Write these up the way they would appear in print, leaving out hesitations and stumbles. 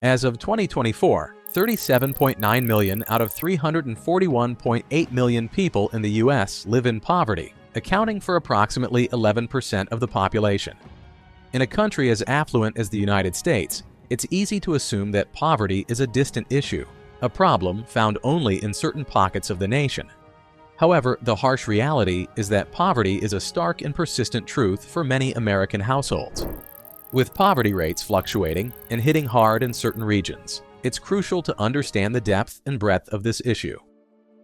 As of 2024, 37.9 million out of 341.8 million people in the U.S. live in poverty, accounting for approximately 11% of the population. In a country as affluent as the United States, it's easy to assume that poverty is a distant issue, a problem found only in certain pockets of the nation. However, the harsh reality is that poverty is a stark and persistent truth for many American households. With poverty rates fluctuating and hitting hard in certain regions, it's crucial to understand the depth and breadth of this issue.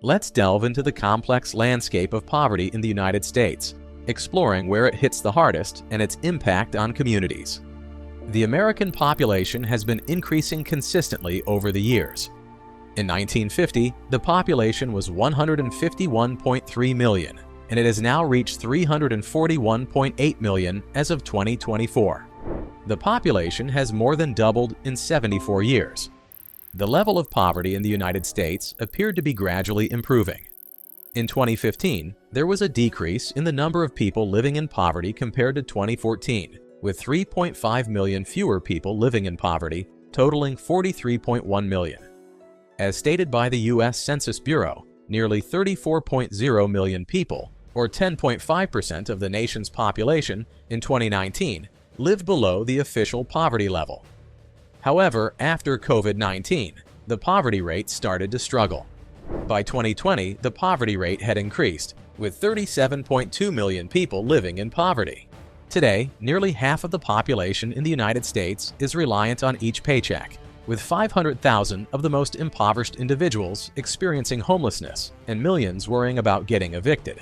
Let's delve into the complex landscape of poverty in the United States, exploring where it hits the hardest and its impact on communities. The American population has been increasing consistently over the years. In 1950, the population was 151.3 million, and it has now reached 341.8 million as of 2024. The population has more than doubled in 74 years. The level of poverty in the United States appeared to be gradually improving. In 2015, there was a decrease in the number of people living in poverty compared to 2014, with 3.5 million fewer people living in poverty, totaling 43.1 million. As stated by the U.S. Census Bureau, nearly 34.0 million people, or 10.5% of the nation's population in 2019, lived below the official poverty level. However, after COVID-19, the poverty rate started to struggle. By 2020, the poverty rate had increased, with 37.2 million people living in poverty. Today, nearly half of the population in the United States is reliant on each paycheck, with 500,000 of the most impoverished individuals experiencing homelessness and millions worrying about getting evicted.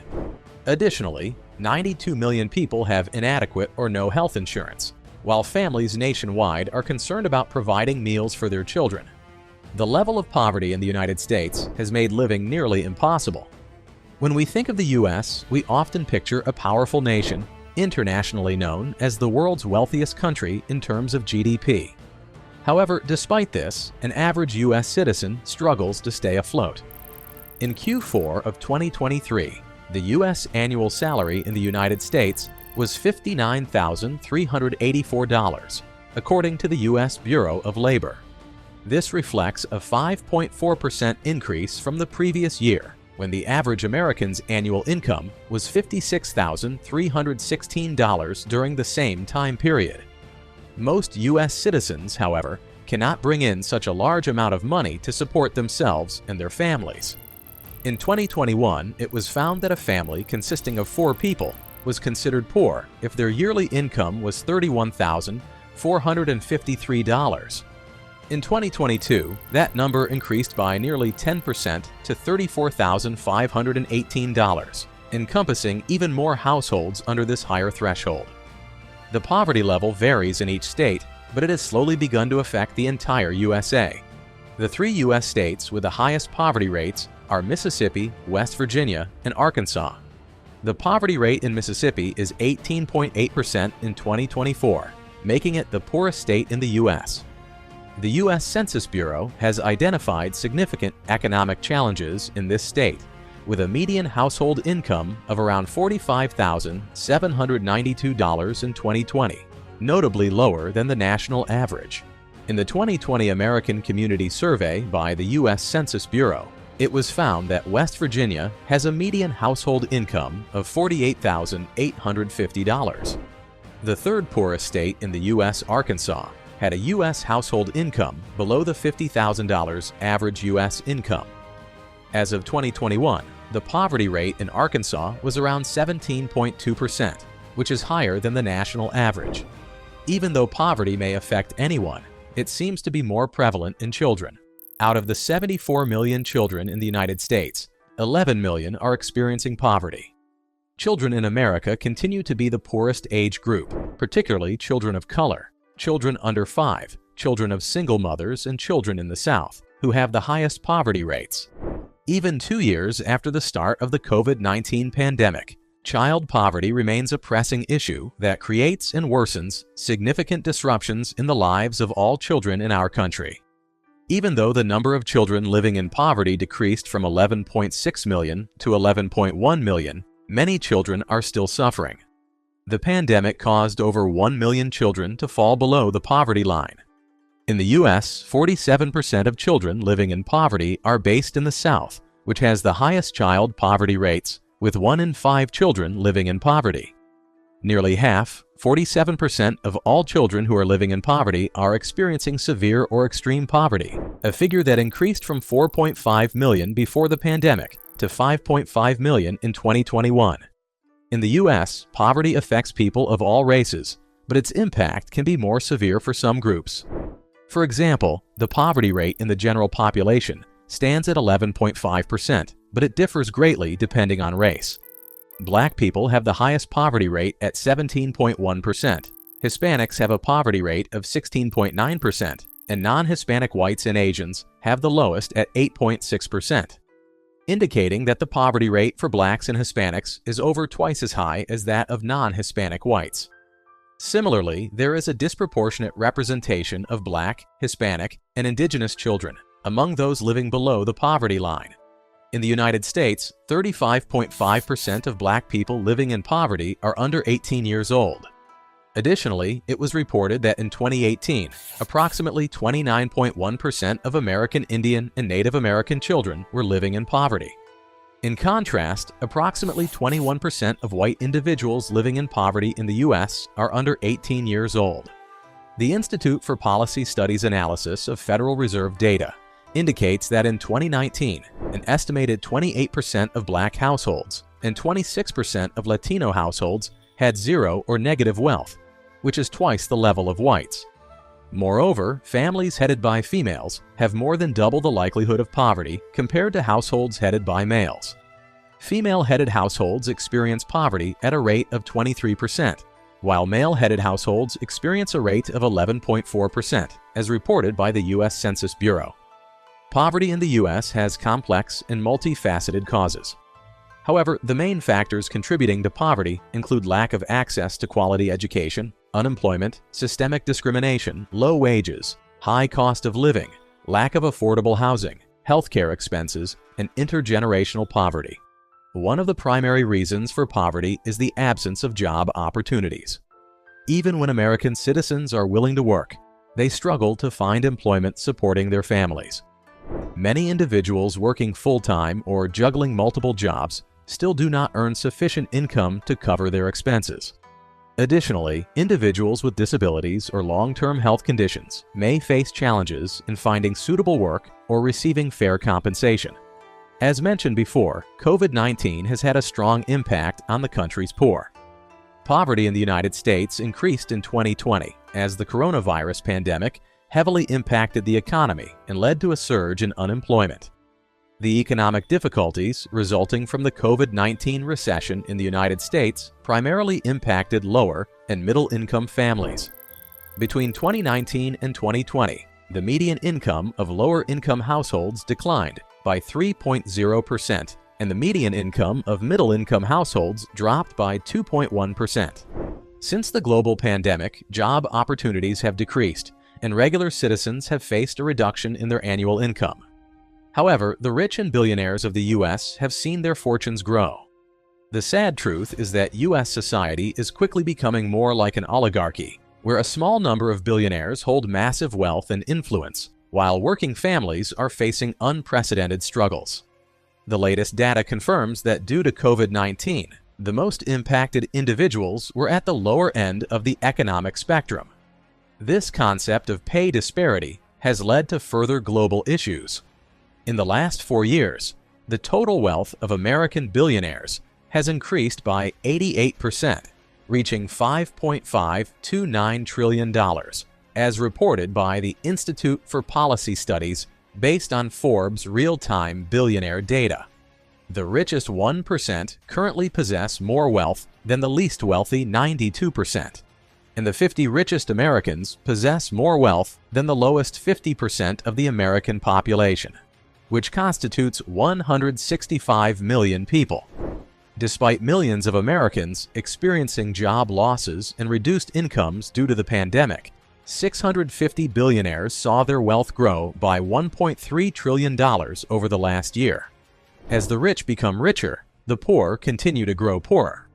Additionally, 92 million people have inadequate or no health insurance, while families nationwide are concerned about providing meals for their children. The level of poverty in the United States has made living nearly impossible. When we think of the U.S., we often picture a powerful nation, internationally known as the world's wealthiest country in terms of GDP. However, despite this, an average U.S. citizen struggles to stay afloat. In Q4 of 2023, the U.S. annual salary in the United States was $59,384, according to the U.S. Bureau of Labor. This reflects a 5.4% increase from the previous year, when the average American's annual income was $56,316 during the same time period. Most U.S. citizens, however, cannot bring in such a large amount of money to support themselves and their families. In 2021, it was found that a family consisting of 4 people was considered poor if their yearly income was $31,453. In 2022, that number increased by nearly 10% to $34,518, encompassing even more households under this higher threshold. The poverty level varies in each state, but it has slowly begun to affect the entire USA. The 3 U.S. states with the highest poverty rates are Mississippi, West Virginia, and Arkansas. The poverty rate in Mississippi is 18.8% in 2024, making it the poorest state in the U.S. The U.S. Census Bureau has identified significant economic challenges in this state, with a median household income of around $45,792 in 2020, notably lower than the national average. In the 2020 American Community Survey by the U.S. Census Bureau, it was found that West Virginia has a median household income of $48,850. The third poorest state in the U.S., Arkansas, had a U.S. household income below the $50,000 average U.S. income. As of 2021, the poverty rate in Arkansas was around 17.2%, which is higher than the national average. Even though poverty may affect anyone, it seems to be more prevalent in children. Out of the 74 million children in the United States, 11 million are experiencing poverty. Children in America continue to be the poorest age group, particularly children of color, children under 5, children of single mothers, and children in the South, who have the highest poverty rates. Even 2 years after the start of the COVID-19 pandemic, child poverty remains a pressing issue that creates and worsens significant disruptions in the lives of all children in our country. Even though the number of children living in poverty decreased from 11.6 million to 11.1 million, many children are still suffering. The pandemic caused over 1 million children to fall below the poverty line. In the U.S., 47% of children living in poverty are based in the South, which has the highest child poverty rates, with 1 in 5 children living in poverty. Nearly half, 47% of all children who are living in poverty are experiencing severe or extreme poverty, a figure that increased from 4.5 million before the pandemic to 5.5 million in 2021. In the U.S., poverty affects people of all races, but its impact can be more severe for some groups. For example, the poverty rate in the general population stands at 11.5%, but it differs greatly depending on race. Black people have the highest poverty rate at 17.1%. Hispanics have a poverty rate of 16.9%, and non-Hispanic whites and Asians have the lowest at 8.6%, indicating that the poverty rate for blacks and Hispanics is over twice as high as that of non-Hispanic whites. Similarly, there is a disproportionate representation of Black, Hispanic, and Indigenous children among those living below the poverty line. In the United States, 35.5% of Black people living in poverty are under 18 years old. Additionally, it was reported that in 2018, approximately 29.1% of American Indian and Native American children were living in poverty. In contrast, approximately 21% of white individuals living in poverty in the U.S. are under 18 years old. The Institute for Policy Studies analysis of Federal Reserve data indicates that in 2019, an estimated 28% of Black households and 26% of Latino households had zero or negative wealth, which is twice the level of whites. Moreover, families headed by females have more than double the likelihood of poverty compared to households headed by males. Female-headed households experience poverty at a rate of 23%, while male-headed households experience a rate of 11.4%, as reported by the U.S. Census Bureau. Poverty in the U.S. has complex and multifaceted causes. However, the main factors contributing to poverty include lack of access to quality education, unemployment, systemic discrimination, low wages, high cost of living, lack of affordable housing, healthcare expenses, and intergenerational poverty. One of the primary reasons for poverty is the absence of job opportunities. Even when American citizens are willing to work, they struggle to find employment supporting their families. Many individuals working full-time or juggling multiple jobs still do not earn sufficient income to cover their expenses. Additionally, individuals with disabilities or long-term health conditions may face challenges in finding suitable work or receiving fair compensation. As mentioned before, COVID-19 has had a strong impact on the country's poor. Poverty in the United States increased in 2020 as the coronavirus pandemic heavily impacted the economy and led to a surge in unemployment. The economic difficulties resulting from the COVID-19 recession in the United States primarily impacted lower and middle-income families. Between 2019 and 2020, the median income of lower-income households declined by 3.0%, and the median income of middle-income households dropped by 2.1%. Since the global pandemic, job opportunities have decreased, and regular citizens have faced a reduction in their annual income. However, the rich and billionaires of the U.S. have seen their fortunes grow. The sad truth is that U.S. society is quickly becoming more like an oligarchy, where a small number of billionaires hold massive wealth and influence, while working families are facing unprecedented struggles. The latest data confirms that due to COVID-19, the most impacted individuals were at the lower end of the economic spectrum. This concept of pay disparity has led to further global issues. In the last 4 years, the total wealth of American billionaires has increased by 88%, reaching $5.529 trillion, as reported by the Institute for Policy Studies based on Forbes' real-time billionaire data. The richest 1% currently possess more wealth than the least wealthy 92%, and the 50 richest Americans possess more wealth than the lowest 50% of the American population, which constitutes 165 million people. Despite millions of Americans experiencing job losses and reduced incomes due to the pandemic, 650 billionaires saw their wealth grow by $1.3 trillion over the last year. As the rich become richer, the poor continue to grow poorer.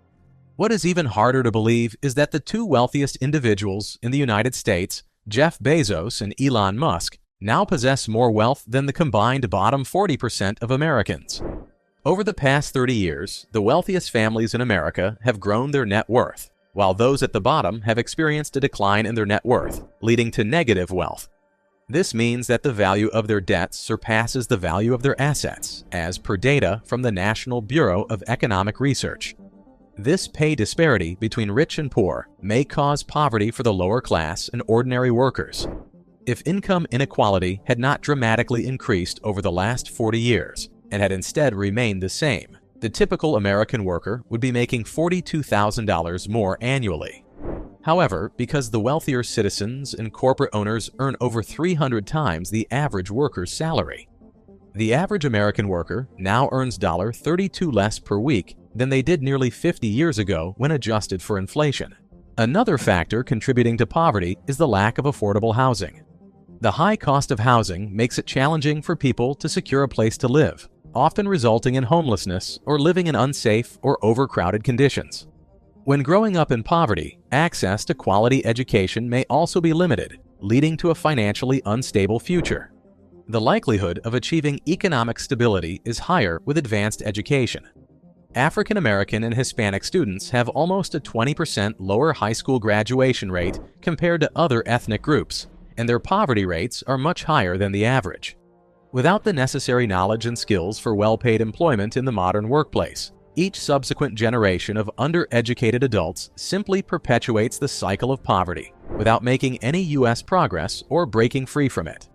What is even harder to believe is that the two wealthiest individuals in the United States Jeff Bezos and Elon Musk now possess more wealth than the combined bottom 40% of Americans. Over the past 30 years, the wealthiest families in America have grown their net worth, while those at the bottom have experienced a decline in their net worth, leading to negative wealth. This means that the value of their debts surpasses the value of their assets, as per data from the National Bureau of Economic Research. This pay disparity between rich and poor may cause poverty for the lower class and ordinary workers. If income inequality had not dramatically increased over the last 40 years and had instead remained the same, the typical American worker would be making $42,000 more annually. However, because the wealthier citizens and corporate owners earn over 300 times the average worker's salary, the average American worker now earns $32 less per week than they did nearly 50 years ago when adjusted for inflation. Another factor contributing to poverty is the lack of affordable housing. The high cost of housing makes it challenging for people to secure a place to live, often resulting in homelessness or living in unsafe or overcrowded conditions. When growing up in poverty, access to quality education may also be limited, leading to a financially unstable future. The likelihood of achieving economic stability is higher with advanced education. African American and Hispanic students have almost a 20% lower high school graduation rate compared to other ethnic groups, and their poverty rates are much higher than the average. Without the necessary knowledge and skills for well-paid employment in the modern workplace, each subsequent generation of undereducated adults simply perpetuates the cycle of poverty without making any U.S. progress or breaking free from it.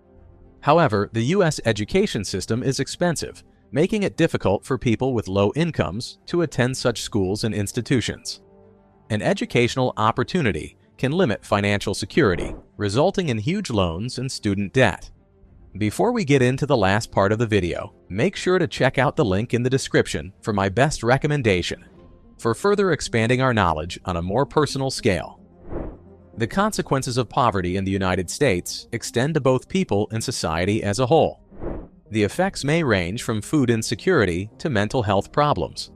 However, the U.S. education system is expensive, making it difficult for people with low incomes to attend such schools and institutions. An educational opportunity can limit financial security, resulting in huge loans and student debt. Before we get into the last part of the video, make sure to check out the link in the description for my best recommendation for further expanding our knowledge on a more personal scale. The consequences of poverty in the United States extend to both people and society as a whole. The effects may range from food insecurity to mental health problems.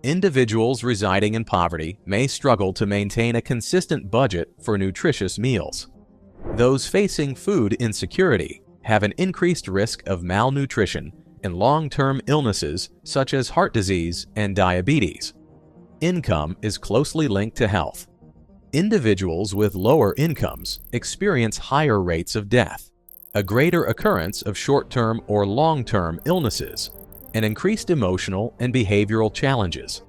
Individuals residing in poverty may struggle to maintain a consistent budget for nutritious meals. Those facing food insecurity have an increased risk of malnutrition and long-term illnesses such as heart disease and diabetes. Income is closely linked to health. Individuals with lower incomes experience higher rates of death, a greater occurrence of short-term or long-term illnesses, and increased emotional and behavioral challenges.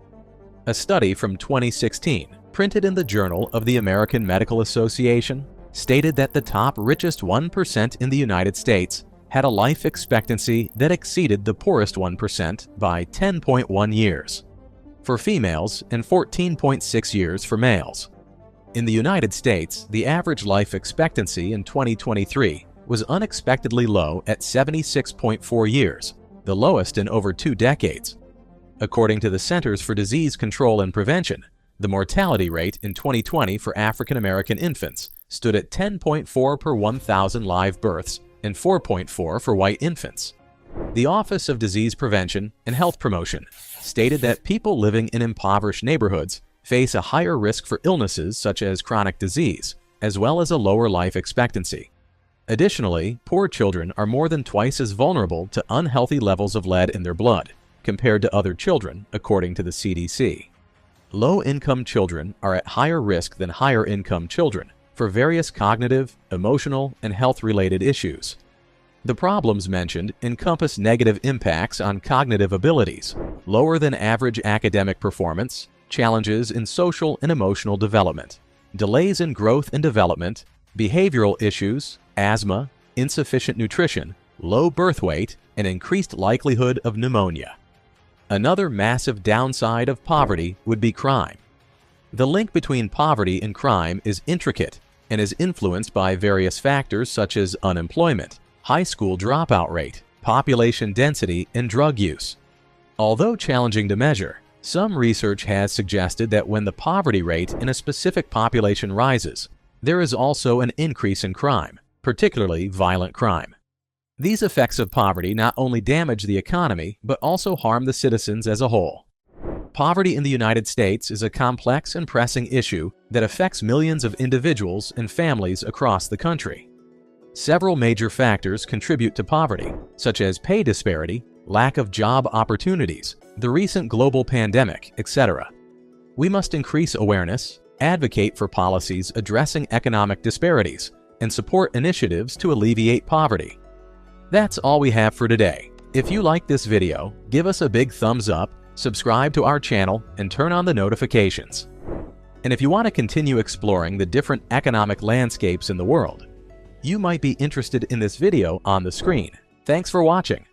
A study from 2016, printed in the Journal of the American Medical Association, stated that the top richest 1% in the United States had a life expectancy that exceeded the poorest 1% by 10.1 years for females and 14.6 years for males. In the United States, the average life expectancy in 2023 was unexpectedly low at 76.4 years, the lowest in over 2 decades. According to the Centers for Disease Control and Prevention, the mortality rate in 2020 for African American infants stood at 10.4 per 1,000 live births and 4.4 for white infants. The Office of Disease Prevention and Health Promotion stated that people living in impoverished neighborhoods face a higher risk for illnesses such as chronic disease, as well as a lower life expectancy. Additionally, poor children are more than twice as vulnerable to unhealthy levels of lead in their blood compared to other children, according to the CDC. Low-income children are at higher risk than higher-income children for various cognitive, emotional, and health-related issues. The problems mentioned encompass negative impacts on cognitive abilities, lower than average academic performance, challenges in social and emotional development, delays in growth and development, behavioral issues, asthma, insufficient nutrition, low birth weight, and increased likelihood of pneumonia. Another massive downside of poverty would be crime. The link between poverty and crime is intricate and is influenced by various factors such as unemployment, high school dropout rate, population density, and drug use. Although challenging to measure, some research has suggested that when the poverty rate in a specific population rises, there is also an increase in crime, particularly violent crime. These effects of poverty not only damage the economy, but also harm the citizens as a whole. Poverty in the United States is a complex and pressing issue that affects millions of individuals and families across the country. Several major factors contribute to poverty, such as pay disparity, lack of job opportunities, the recent global pandemic, etc. We must increase awareness, advocate for policies addressing economic disparities, and support initiatives to alleviate poverty. That's all we have for today. If you like this video, give us a big thumbs up, subscribe to our channel, and turn on the notifications. And if you want to continue exploring the different economic landscapes in the world, you might be interested in this video on the screen. Thanks for watching.